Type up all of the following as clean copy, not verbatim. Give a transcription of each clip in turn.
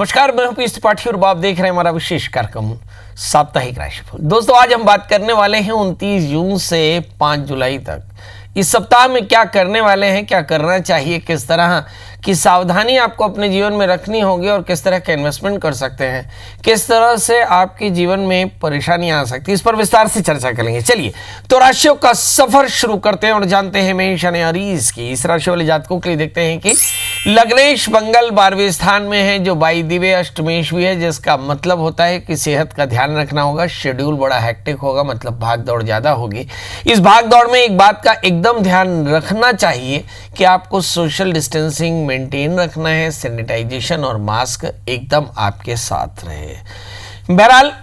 नमस्कार, मैं हूं पीयूष त्रिपाठी और आप देख रहे हैं हमारा विशेष कार्यक्रम साप्ताहिक राशिफल। दोस्तों, आज हम बात करने वाले हैं 29 जून से 5 जुलाई तक। इस सप्ताह में क्या करने वाले हैं, क्या करना चाहिए, किस तरह की सावधानी आपको अपने जीवन में रखनी होगी और किस तरह का इन्वेस्टमेंट कर सकते हैं, किस तरह से आपके जीवन में परेशानियां आ सकती है, इस पर विस्तार से चर्चा करेंगे। चलिए तो राशियों का सफर शुरू करते हैं और जानते हैं मेष यानी अरीज की इस राशि वाले जातकों के लिए। देखते हैं कि लग्नेश मंगल 12वें स्थान में है, जो बाई दिव्य अष्टमेश भी है, जिसका मतलब होता है कि सेहत का ध्यान रखना होगा। शेड्यूल बड़ा हेक्टिक होगा, मतलब भाग दौड़ ज्यादा होगी। इस भाग दौड़ में एक बात का एकदम ध्यान रखना चाहिए कि आपको सोशल डिस्टेंसिंग मेंटेन रखना है, सैनिटाइजेशन और मास्क एकदम आपके साथ रहे। बहरहाल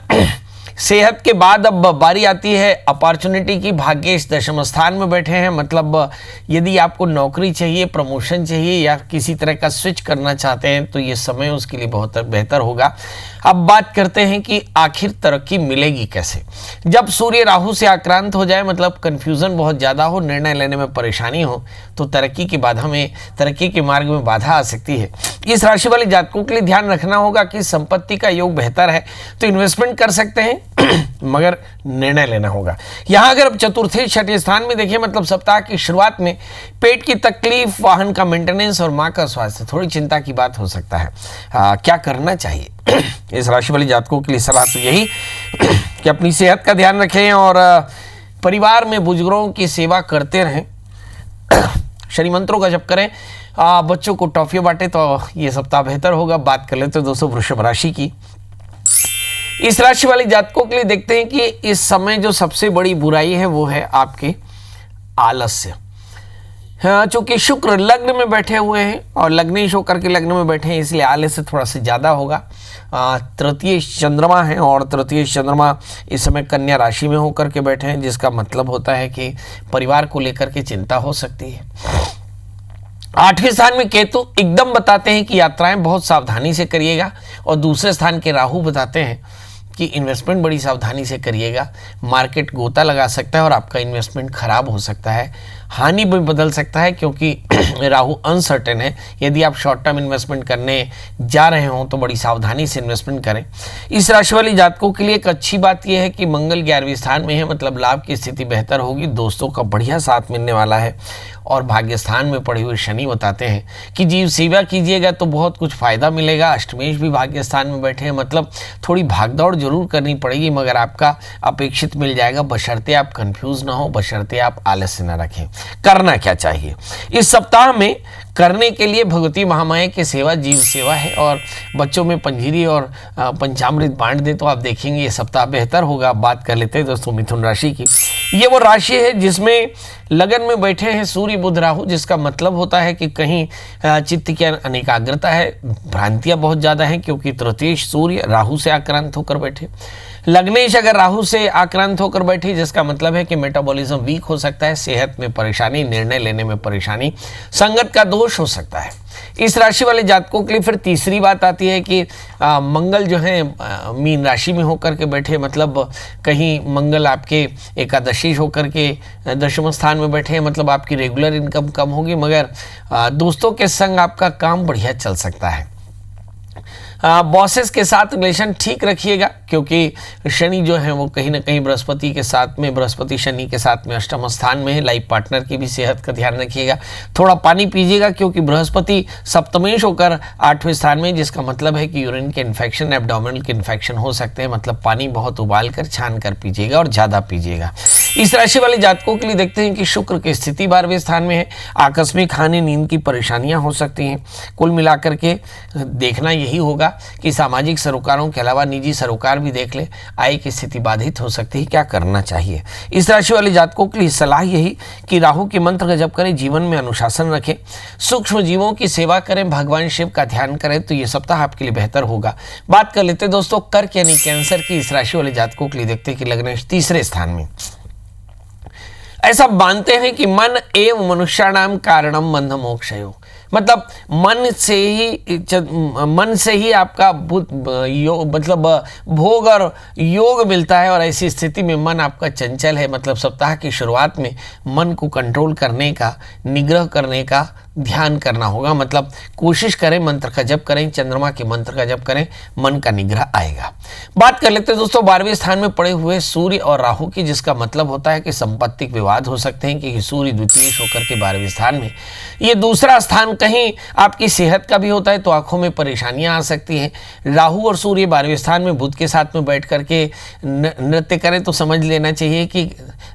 सेहत के बाद अब बारी आती है अपॉर्चुनिटी की। भाग्येश दशम स्थान में बैठे हैं, मतलब यदि आपको नौकरी चाहिए, प्रमोशन चाहिए या किसी तरह का स्विच करना चाहते हैं तो ये समय उसके लिए बहुत बेहतर होगा। अब बात करते हैं कि आखिर तरक्की मिलेगी कैसे। जब सूर्य राहु से आक्रांत हो जाए, मतलब कंफ्यूजन बहुत ज़्यादा हो, निर्णय लेने में परेशानी हो, तो तरक्की के मार्ग में बाधा आ सकती है। इस राशि वाले जातकों के लिए ध्यान रखना होगा कि संपत्ति का योग बेहतर है तो इन्वेस्टमेंट कर सकते हैं मगर निर्णय लेना होगा। यहां अगर अब चतुर्थे छठे स्थान में देखिए, मतलब सप्ताह की शुरुआत में पेट की तकलीफ, वाहन का मेंटेनेंस और मां का स्वास्थ्य, थोड़ी चिंता की बात हो सकता है। क्या करना चाहिए इस राशि वाले जातकों के लिए? सलाह तो यही कि अपनी सेहत का ध्यान रखें और परिवार में बुजुर्गों की सेवा करते रहें, शनि मंत्रों का जप करें, बच्चों को टॉफियां बांटे तो ये सप्ताह बेहतर होगा। बात कर लेते हैं दोस्तों वृषभ राशि की। इस राशि वाले जातकों के लिए देखते हैं कि इस समय जो सबसे बड़ी बुराई है वो है आपके आलस्य। चूंकि शुक्र लग्न में बैठे हुए हैं और लग्नेश होकर के लग्न में बैठे हैं, इसलिए आलस्य थोड़ा सा ज़्यादा होगा। तृतीय चंद्रमा है और तृतीय चंद्रमा इस समय कन्या राशि में होकर के बैठे हैं, जिसका मतलब होता है कि परिवार को लेकर के चिंता हो सकती है। 8वें स्थान में केतु एकदम बताते हैं कि यात्राएं बहुत सावधानी से करिएगा और दूसरे स्थान के राहु बताते हैं कि इन्वेस्टमेंट बड़ी सावधानी से करिएगा। मार्केट गोता लगा सकता है और आपका इन्वेस्टमेंट खराब हो सकता है, हानि में बदल सकता है, क्योंकि राहु अनसर्टेन है। यदि आप शॉर्ट टर्म इन्वेस्टमेंट करने जा रहे हो तो बड़ी सावधानी से इन्वेस्टमेंट करें। इस राशि वाली जातकों के लिए एक अच्छी बात यह है कि मंगल 11वें स्थान में है, मतलब लाभ की स्थिति बेहतर होगी, दोस्तों का बढ़िया साथ मिलने वाला है। और भाग्य स्थान में पड़े हुए शनि बताते हैं कि जीव सेवा कीजिएगा तो बहुत कुछ फायदा मिलेगा। अष्टमेश भी भाग्य स्थान में बैठे हैं, मतलब थोड़ी भागदौड़ जरूर करनी पड़ेगी मगर आपका अपेक्षित मिल जाएगा, बशर्ते आप कंफ्यूज ना हो, बशर्ते आप आलस्य न रखें। करना क्या चाहिए इस सप्ताह में? करने के लिए भगवती महामाया की सेवा जीव सेवा है और बच्चों में पंजीरी और पंचामृत बांट दे तो आप देखेंगे ये सप्ताह बेहतर होगा। बात कर लेते हैं दोस्तों मिथुन राशि की। ये वो राशि है जिसमें लगन में बैठे हैं सूर्य बुध राहु, जिसका मतलब होता है कि कहीं चित्त की अनेकाग्रता है, भ्रांतियां बहुत ज़्यादा हैं, क्योंकि तृतीय सूर्य राहु से आक्रांत होकर बैठे। लग्नेश अगर राहु से आक्रांत होकर बैठी, जिसका मतलब है कि मेटाबॉलिज्म वीक हो सकता है, सेहत में परेशानी, निर्णय लेने में परेशानी, संगत का दोष हो सकता है। इस राशि वाले जातकों के लिए फिर तीसरी बात आती है कि मंगल जो है मीन राशि में होकर के बैठे, मतलब कहीं मंगल आपके एकादशी होकर के दशम स्थान में बैठे हैं, मतलब आपकी रेगुलर इनकम कम होगी मगर दोस्तों के संग आपका काम बढ़िया चल सकता है। बॉसेस के साथ रिलेशन ठीक रखिएगा, क्योंकि शनि जो है वो कहीं ना कहीं बृहस्पति के साथ में, बृहस्पति शनि के साथ में अष्टम स्थान में है। लाइफ पार्टनर की भी सेहत का ध्यान रखिएगा। थोड़ा पानी पीजिएगा, क्योंकि बृहस्पति सप्तमेश होकर 8वें स्थान में, जिसका मतलब है कि यूरिन के इन्फेक्शन, एब्डोमिनल के इन्फेक्शन हो सकते हैं, मतलब पानी बहुत उबाल कर छान कर पीजिएगा और ज़्यादा पीजिएगा। इस राशि वाले जातकों के लिए देखते हैं कि शुक्र की स्थिति 12वें स्थान में है। आकस्मिक हानि, नींद की परेशानियां हो सकती हैं। कुल मिलाकर के देखना यही होगा कि सामाजिक सरोकारों के अलावा निजी सरोकार भी देख ले, आय की स्थिति बाधित हो सकती है। क्या करना चाहिए इस राशि वाले जातकों के लिए? सलाह यही कि राहु के मंत्र का जप करें, जीवन में अनुशासन रखें, सूक्ष्म जीवों की सेवा करें, भगवान शिव का ध्यान करें तो ये सप्ताह आपके लिए बेहतर होगा। बात कर लेते दोस्तों कर्क यानी कैंसर की इस राशि वाले जातकों के लिए। देखते हैं कि लग्नेश तीसरे स्थान में। ऐसा मानते हैं कि मन एवं मनुष्याणाम कारणम बंध मोक्षयो, मतलब मन से ही आपका मतलब भोग और योग मिलता है। और ऐसी स्थिति में मन आपका चंचल है, मतलब सप्ताह की शुरुआत में मन को कंट्रोल करने का, निग्रह करने का ध्यान करना होगा। मतलब कोशिश करें, मंत्र का जप करें, चंद्रमा के मंत्र का जप करें, मन का निग्रह आएगा। बात कर लेते हैं दोस्तों 12वें स्थान में पड़े हुए सूर्य और राहु की, जिसका मतलब होता है कि संपत्तिक विवाद हो सकते हैं, क्योंकि सूर्य द्वितीय होकर के 12वें स्थान में। ये दूसरा स्थान कहीं आपकी सेहत का भी होता है, तो आंखों में परेशानियां आ सकती हैं। राहु और सूर्य 12वें स्थान में बुध के साथ में बैठ करके नृत्य करें तो समझ लेना चाहिए कि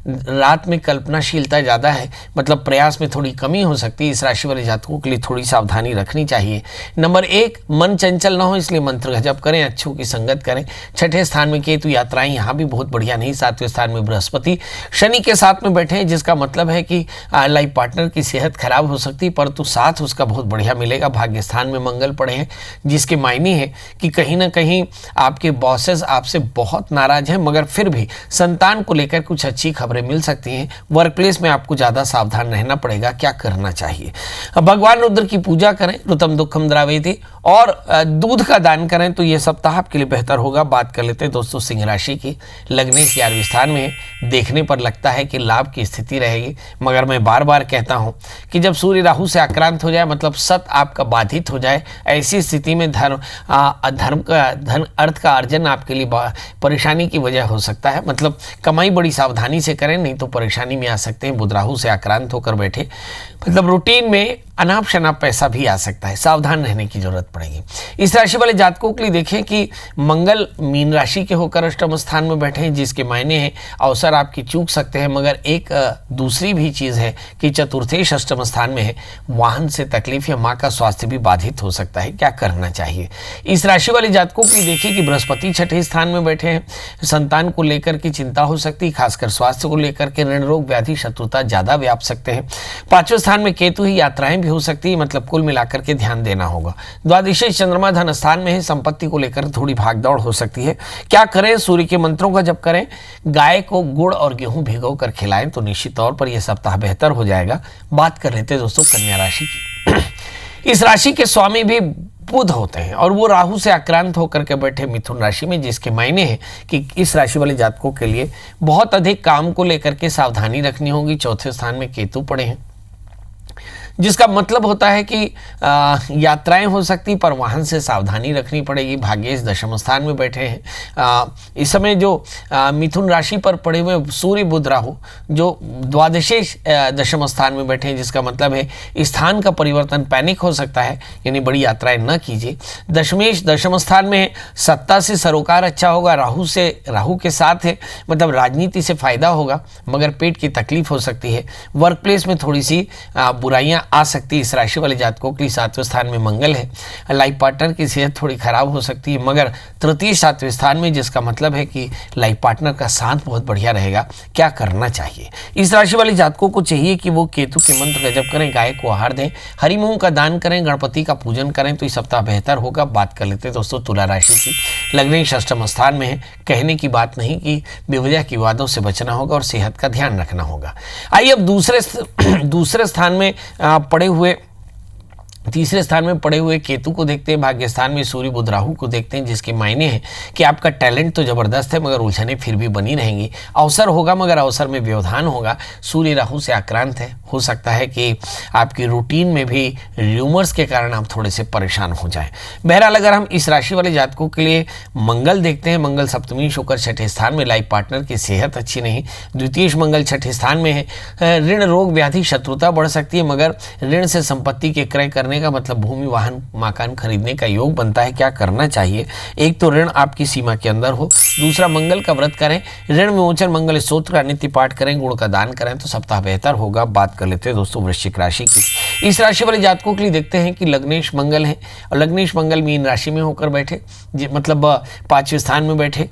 रात में कल्पनाशीलता ज़्यादा है, मतलब प्रयास में थोड़ी कमी हो सकती है। इस राशि वाले जातकों के लिए थोड़ी सावधानी रखनी चाहिए। नंबर 1, मन चंचल ना हो, इसलिए मंत्र का जप करें, अच्छों की संगत करें। 6ठे स्थान में केतु, यात्राएं यहाँ भी बहुत बढ़िया नहीं। 7वें स्थान में बृहस्पति शनि के साथ में बैठे हैं, जिसका मतलब है कि लाइफ पार्टनर की सेहत खराब हो सकती है, परंतु साथ उसका बहुत बढ़िया मिलेगा। भाग्य स्थान में मंगल पड़े हैं, जिसके मायने है कि कहीं ना कहीं आपके बॉसेस आपसे बहुत नाराज हैं, मगर फिर भी संतान को लेकर कुछ अच्छी खबरें मिल सकती हैं। वर्क प्लेस में आपको ज़्यादा सावधान रहना पड़ेगा। क्या करना चाहिए? भगवान रुद्र की पूजा करें, ऋतम दुखम द्रावेति, और दूध का दान करें तो यह सप्ताह आपके लिए बेहतर होगा। बात कर लेते हैं दोस्तों सिंह राशि की। लग्नेश 11वें स्थान में है, देखने पर लगता है कि लाभ की स्थिति रहेगी, मगर मैं बार बार कहता हूं कि जब सूर्य राहु से आक्रांत हो जाए, मतलब सत आपका बाधित हो जाए, ऐसी स्थिति में धन अर्थ का अर्जन आपके लिए परेशानी की वजह हो सकता है। मतलब कमाई बड़ी सावधानी से करें, नहीं तो परेशानी में आ सकते हैं। बुध राहु से आक्रांत होकर बैठे, मतलब रूटीन में अनाप शनाप पैसा भी आ सकता है, सावधान रहने की जरूरत पड़ेगी। इस राशि वाले जातकों के लिए देखें कि मंगल मीन राशि के होकर अष्टम स्थान में बैठे हैं, जिसके मायने हैं अवसर आपकी चूक सकते हैं। मगर एक दूसरी भी चीज़ है कि चतुर्थेश अष्टम स्थान में है, वाहन से तकलीफ या माँ का स्वास्थ्य भी बाधित हो सकता है। क्या करना चाहिए? इस राशि वाले जातकों के लिए देखिए कि बृहस्पति 6ठे स्थान में बैठे हैं, संतान को लेकर की चिंता हो सकती है, खासकर स्वास्थ्य को लेकर के ऋण रोग व्याधि शत्रुता ज़्यादा व्याप सकते हैं। 5वें स्थान में केतु ही, यात्राएं भी हो सकती है, मतलब कुल मिलाकर के ध्यान देना होगा। द्वादशी चंद्रमा धन स्थान में है, संपत्ति को लेकर थोड़ी भागदौड़ हो सकती है। क्या करें? सूर्य के मंत्रों का जप करें, गाय को गुड़ और गेहूं भिगो कर खिलाएं तो निश्चित तौर पर यह सप्ताह बेहतर हो जाएगा। बात कर लेते हैं दोस्तों कन्या राशि की। इस राशि के स्वामी भी बुध होते हैं और वो राहु से आक्रांत होकर के बैठे मिथुन राशि में, जिसके मायने हैं कि इस राशि वाले जातकों के लिए बहुत अधिक काम को लेकर के सावधानी रखनी होगी। 4थे स्थान में केतु पड़े हैं, जिसका मतलब होता है कि यात्राएं हो सकती, पर वाहन से सावधानी रखनी पड़ेगी। भाग्येश 10वें स्थान में बैठे हैं। इस समय जो मिथुन राशि पर पड़े हुए सूर्य बुध राहु जो द्वादशेश 10वें स्थान में बैठे हैं, जिसका मतलब है स्थान का परिवर्तन, पैनिक हो सकता है, यानी बड़ी यात्राएं न कीजिए। दशमेश 10वें स्थान में है, सत्ता से सरोकार अच्छा होगा। राहु के साथ है, मतलब राजनीति से फायदा होगा, मगर पेट की तकलीफ हो सकती है। वर्क प्लेस में थोड़ी सी बुराइयां आ सकती है। इस राशि वाले जातकों के लिए 7वें स्थान में मंगल है, लाइफ पार्टनर की सेहत थोड़ी खराब हो सकती है, मगर तृतीय 7वें स्थान में, जिसका मतलब है कि लाइफ पार्टनर का साथ बहुत बढ़िया रहेगा। क्या करना चाहिए? इस राशि वाले जातकों को चाहिए कि वो केतु के मंत्र का जप करें, गाय को आहार दें, हरी मूंग का दान करें, गणपति का पूजन करें तो इस सप्ताह बेहतर होगा। बात कर लेते हैं दोस्तों तुला राशि की। लग्नेश अष्टम स्थान में है, कहने की बात नहीं कि बेवजह की वादों से बचना होगा और सेहत का ध्यान रखना होगा। आइए अब दूसरे स्थान में पड़े हुए, तीसरे स्थान में पड़े हुए केतु को देखते हैं। भाग्य स्थान में सूर्य बुध राहु को देखते हैं, जिसके मायने हैं कि आपका टैलेंट तो जबरदस्त है, मगर उलझने फिर भी बनी रहेंगी। अवसर होगा, मगर अवसर में व्यवधान होगा। सूर्य राहु से आक्रांत है, हो सकता है कि आपकी रूटीन में भी र्यूमर्स के कारण आप थोड़े से परेशान हो जाएं। बहरहाल अगर हम इस राशि वाले जातकों के लिए मंगल देखते हैं, मंगल सप्तमी होकर 6ठे स्थान में, लाइफ पार्टनर की सेहत अच्छी नहीं। द्वितीय मंगल 6ठे स्थान में है, ऋण रोग व्याधि शत्रुता बढ़ सकती है, मगर ऋण से संपत्ति के क्रय करने का मतलब भूमि वाहन मकान खरीदने का योग बनता है। क्या करना चाहिए? एक तो ऋण आपकी सीमा के अंदर हो, दूसरा मंगल का व्रत करें, ऋण विमोचन मंगल स्तोत्र का नित्य पाठ करें, गुड़ का दान करें तो सप्ताह बेहतर होगा। बात कर लेते हैं दोस्तों वृश्चिक राशि की। इस राशि वाले जातकों के लिए देखते हैं कि लग्नेश मंगल है और लग्नेश मंगल मीन राशि में होकर बैठे, मतलब 5वें स्थान में बैठे,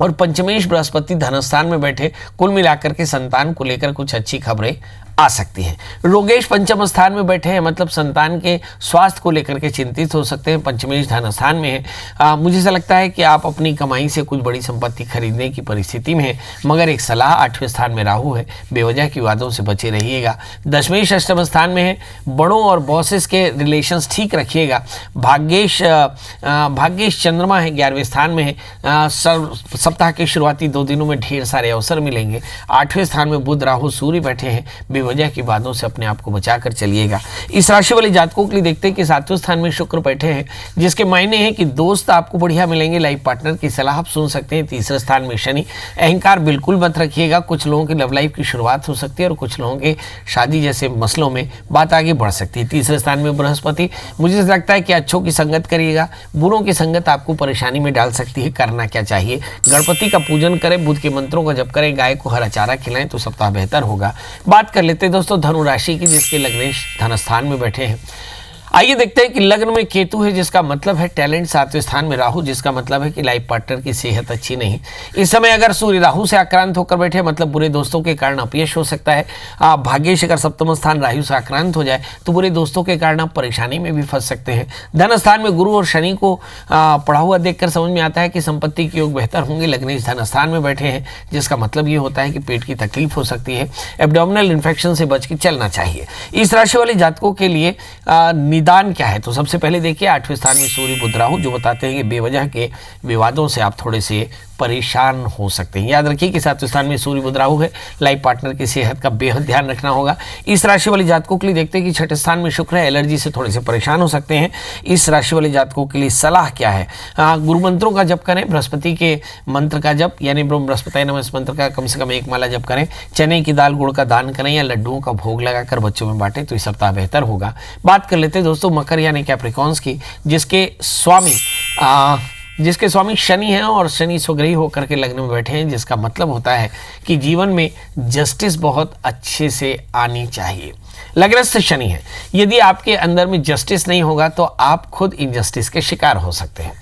और पंचमेश बृहस्पति धनस्थान में बैठे। कुल मिलाकर के संतान को लेकर कुछ अच्छी खबरें आ सकती है। रोगेश पंचम स्थान में बैठे हैं, मतलब संतान के स्वास्थ्य को लेकर के चिंतित हो सकते हैं। पंचमेश धन स्थान में है। मुझे ऐसा लगता है कि आप अपनी कमाई से कुछ बड़ी संपत्ति खरीदने की परिस्थिति में है, मगर एक सलाह, 8वें स्थान में राहु है, बेवजह की विवादों से बचे रहिएगा। दशमेश अष्टम स्थान में है, बड़ों और बॉसेस के रिलेशंस ठीक रखिएगा। भाग्येश चंद्रमा है, 11वें स्थान में है। सप्ताह के शुरुआती 2 दिनों में ढेर सारे अवसर मिलेंगे। 8वें स्थान में बुध राहु सूर्य बैठे हैं, बेवजह की बातों से अपने आप को बचा कर चलिएगा। इस राशि वाले जातकों के लिए देखते हैं कि 7वें स्थान में शुक्र बैठे हैं, जिसके मायने हैं कि दोस्त आपको बढ़िया मिलेंगे, लाइफ पार्टनर की सलाह आप सुन सकते हैं। 3रे स्थान में शनि, अहंकार बिल्कुल मत रखिएगा। कुछ लोगों की लव लाइफ की शुरुआत हो सकती है और कुछ लोगों के शादी जैसे मसलों में बात आगे बढ़ सकती है। 3रे स्थान में बृहस्पति, मुझे लगता है कि अच्छों की संगत करिएगा, बुरों की संगत आपको परेशानी में डाल सकती है। करना क्या चाहिए, गणपति का पूजन करें, बुध के मंत्रों का जप करें, गाय को हरा चारा खिलाएं तो सप्ताह बेहतर होगा। बात कर लेते हैं दोस्तों धनु राशि की, जिसके लग्नेश धन स्थान में बैठे हैं। आइए देखते हैं कि लग्न में केतु है, जिसका मतलब है टैलेंट। 7वें स्थान में राहु, जिसका मतलब है कि लाइफ पार्टनर की सेहत अच्छी नहीं। इस समय अगर सूर्य राहु से आक्रांत होकर बैठे, मतलब बुरे दोस्तों के कारण अपयश हो सकता है। भाग्येश अगर 7वां स्थान राहु से आक्रांत हो जाए तो बुरे दोस्तों के कारण आप परेशानी में भी फंस सकते हैं। धन स्थान में गुरु और शनि को पढ़ा हुआ देखकर समझ में आता है कि संपत्ति के योग बेहतर होंगे। लग्नेश धन स्थान में बैठे हैं, जिसका मतलब ये होता है कि पेट की तकलीफ हो सकती है। एब्डोमिनल इन्फेक्शन से बच के चलना चाहिए। इस राशि वाले जातकों के लिए निदान क्या है, तो सबसे पहले देखिए 8वें स्थान में सूर्य बुध राहु, जो बताते हैं कि बेवजह के विवादों से आप थोड़े से परेशान हो सकते हैं। याद रखिए कि 7वें स्थान में सूर्य बुध राहु है, लाइफ पार्टनर की सेहत का बेहद ध्यान रखना होगा। इस राशि वाले जातकों के लिए देखते हैं कि 6ठे स्थान में शुक्र है, एलर्जी से थोड़े से परेशान हो सकते हैं। इस राशि वाले जातकों के लिए सलाह क्या है, गुरु मंत्रों का जप करें, बृहस्पति के मंत्र का जप यानी बृहस्पति नमः इस मंत्र का कम से कम 1 माला जप करें, चने की दाल गुड़ का दान करें या लड्डुओं का भोग लगाकर बच्चों में बांटें तो इस सप्ताह बेहतर होगा। बात कर लेते हैं दोस्तों मकर यानी कैप्रिकॉर्न्स की, जिसके स्वामी शनि हैं और शनि स्वग्रही होकर के लग्न में बैठे हैं, जिसका मतलब होता है कि जीवन में जस्टिस बहुत अच्छे से आनी चाहिए। लग्नस्थ शनि है, यदि आपके अंदर में जस्टिस नहीं होगा तो आप खुद इनजस्टिस के शिकार हो सकते हैं।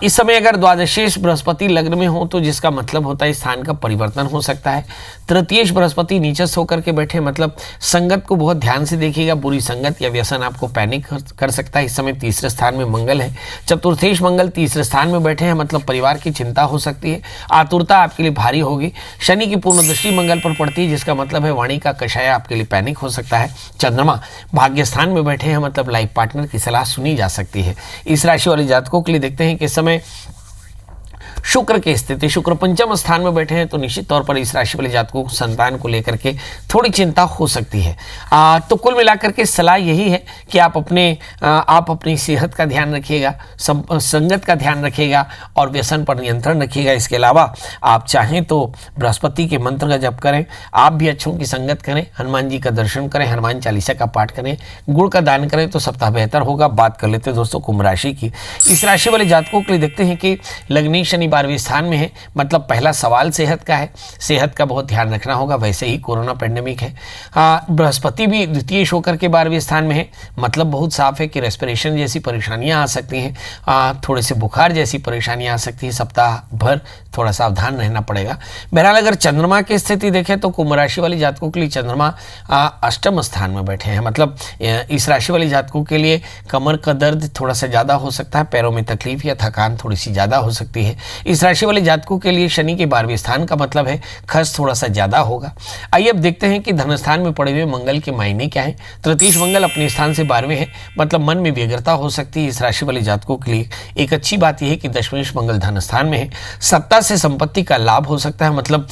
इस समय अगर द्वादशेश बृहस्पति लग्न में हो तो जिसका मतलब होता है स्थान का परिवर्तन हो सकता है। तृतीयेश बृहस्पति नीचस्थ होकर के बैठे, मतलब संगत को बहुत ध्यान से देखिएगा, बुरी संगत या व्यसन आपको पैनिक कर सकता है। इस समय 3रे स्थान में मंगल है। चतुर्थेश मंगल 3रे स्थान में बैठे हैं, मतलब परिवार की चिंता हो सकती है, आतुरता आपके लिए भारी होगी। शनि की पूर्ण दृष्टि मंगल पर पड़ती है, जिसका मतलब है वाणी का कषाय आपके लिए पैनिक हो सकता है। चंद्रमा भाग्य स्थान में बैठे हैं, मतलब लाइफ पार्टनर की सलाह सुनी जा सकती है। इस राशि वाले जातकों के लिए देखते हैं कि इस समय शुक्र की स्थिति, शुक्र पंचम स्थान में बैठे हैं, तो निश्चित तौर पर इस राशि वाले जातकों को संतान को लेकर के थोड़ी चिंता हो सकती है। तो कुल मिलाकर के सलाह यही है कि आप अपनी सेहत का ध्यान रखिएगा, संगत का ध्यान रखिएगा और व्यसन पर नियंत्रण रखिएगा। इसके अलावा आप चाहें तो बृहस्पति के मंत्र का जप करें, आप भी अच्छों की संगत करें, हनुमान जी का दर्शन करें, हनुमान चालीसा का पाठ करें, गुड़ का दान करें तो सप्ताह बेहतर होगा। बात कर लेते हैं दोस्तों कुंभ राशि की। इस राशि वाले जातकों के लिए देखते हैं कि लग्नी शनि 12वें स्थान में है, मतलब पहला सवाल सेहत का है, सेहत का बहुत ध्यान रखना होगा। वैसे ही कोरोना पेंडेमिक है। बृहस्पति भी द्वितीय होकर के 12वें स्थान में है, मतलब बहुत साफ है कि रेस्पिरेशन जैसी परेशानियां आ सकती हैं, थोड़े से बुखार जैसी परेशानियां आ सकती है। सप्ताह भर थोड़ा सावधान रहना पड़ेगा। बहरहाल अगर चंद्रमा की स्थिति देखें तो कुंभ राशि वाली जातकों के लिए चंद्रमा अष्टम स्थान में बैठे हैं, मतलब इस राशि वाली जातकों के लिए कमर का दर्द थोड़ा सा ज़्यादा हो सकता है, पैरों में तकलीफ या थकान थोड़ी सी ज़्यादा हो सकती है। इस राशि वाले जातकों के लिए शनि के 12वें स्थान का मतलब है खर्च थोड़ा सा ज़्यादा होगा। आइए अब देखते हैं कि धन स्थान में पड़े हुए मंगल के मायने क्या है। तृतीय मंगल अपने स्थान से 12वें है, मतलब मन में व्यग्रता हो सकती है। इस राशि वाले जातकों के लिए एक अच्छी बात यह है कि दशमेश मंगल धन स्थान में है, सत्ता से संपत्ति का लाभ हो सकता है, मतलब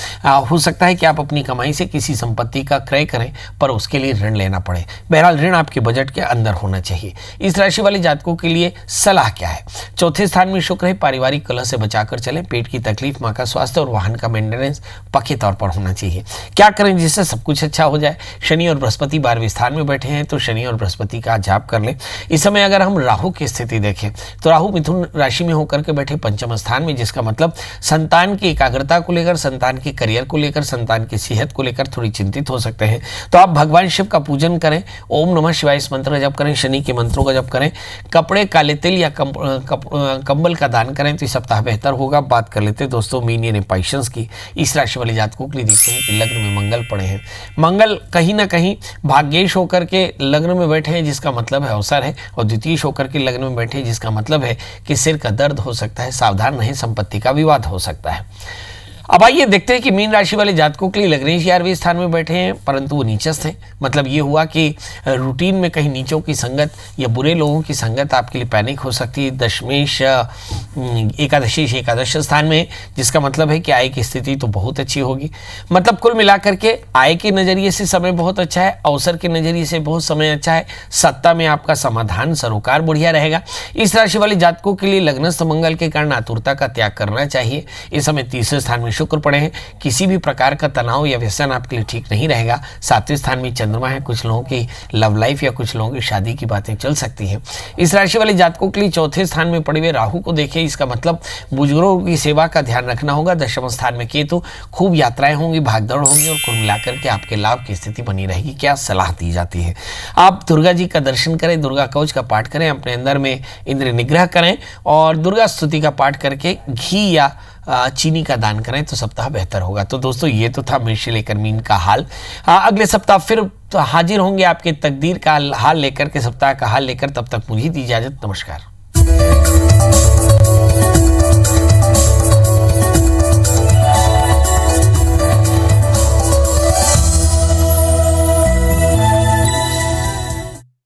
हो सकता है कि आप अपनी कमाई से किसी संपत्ति का क्रय करें पर उसके लिए ऋण लेना पड़े। बहरहाल ऋण आपके बजट के अंदर होना चाहिए। इस राशि वाले जातकों के लिए सलाह क्या है। चौथे स्थान में शुक्र है, पारिवारिक कलह से बचाकर चलें, पेट की तकलीफ, मां का स्वास्थ्य और वाहन का मेंटेनेंस पक्के तौर पर होना चाहिए। क्या करें जिससे सब कुछ अच्छा हो जाए। शनि और बृहस्पति 12वें स्थान में बैठे हैं, तो शनि और बृहस्पति का जाप कर लें। इस समय अगर हम राहु की स्थिति देखें तो राहु मिथुन राशि में होकर के बैठे पंचम स्थान में, जिसका मतलब संतान की एकाग्रता को लेकर, संतान के करियर को लेकर, संतान की सेहत को लेकर थोड़ी चिंतित हो सकते हैं। तो आप भगवान शिव का पूजन करें, ओम नमः शिवाय इस मंत्र का जप करें, शनि के मंत्रों का जप करें, कपड़े, काले तिल या कंबल का दान करें तो इस सप्ताह बेहतर होगा। होगा। बात कर लेते हैं दोस्तों मीन यानी पैशंस की। इस राशि वाले जातकों के लिए देखते हैं कि लग्न में मंगल पड़े हैं। मंगल कहीं ना कहीं भाग्येश होकर के लग्न में बैठे हैं, जिसका मतलब है अवसर है, और द्वितीय होकर के लग्न में बैठे हैं, जिसका मतलब है कि सिर का दर्द हो सकता है, सावधान रहें, संपत्ति का विवाद हो सकता है। अब आइए देखते हैं कि मीन राशि वाले जातकों के लिए लग्नेश 11वें स्थान में बैठे हैं, परंतु वो नीचस्थ हैं। मतलब ये हुआ कि रूटीन में कहीं नीचों की संगत या बुरे लोगों की संगत आपके लिए पैनिक हो सकती है। दशमेश एकादश स्थान में, जिसका मतलब है कि आय की स्थिति तो बहुत अच्छी होगी। मतलब कुल मिलाकर के आय के नज़रिए से समय बहुत अच्छा है, अवसर के नज़रिए से बहुत समय अच्छा है, सत्ता में आपका समाधान सरोकार बढ़िया रहेगा। इस राशि वाले जातकों के लिए लग्नस्थ मंगल के कारण आतुरता का त्याग करना चाहिए। इस समय तीसरे स्थान में शुक्र पड़े हैं, किसी भी प्रकार का तनाव या व्यसन आपके लिए ठीक नहीं रहेगा। सातवें स्थान में चंद्रमा है, कुछ लोगों की लव लाइफ या कुछ लोगों की शादी की बातें चल सकती हैं। इस राशि वाले जातकों के लिए चौथे स्थान में पड़े हुए राहु को देखिए, इसका मतलब बुजुर्गों की सेवा का ध्यान रखना होगा। दशम स्थान में केतु, खूब यात्राएं होंगी, भागदौड़ होंगी, और कुल मिलाकर के आपके लाभ की स्थिति बनी रहेगी। क्या सलाह दी जाती है? आप दुर्गा जी का दर्शन करें, दुर्गा कवच का पाठ करें, अपने अंदर में इंद्र निग्रह करें और दुर्गा स्तुति का पाठ करके घी या चीनी का दान करें तो सप्ताह बेहतर होगा। तो दोस्तों ये तो था मेष से लेकर मीन का हाल। अगले सप्ताह फिर तो हाजिर होंगे आपके तकदीर का हाल लेकर के, सप्ताह का हाल लेकर। तब तक मुझे दी इजाजत, नमस्कार।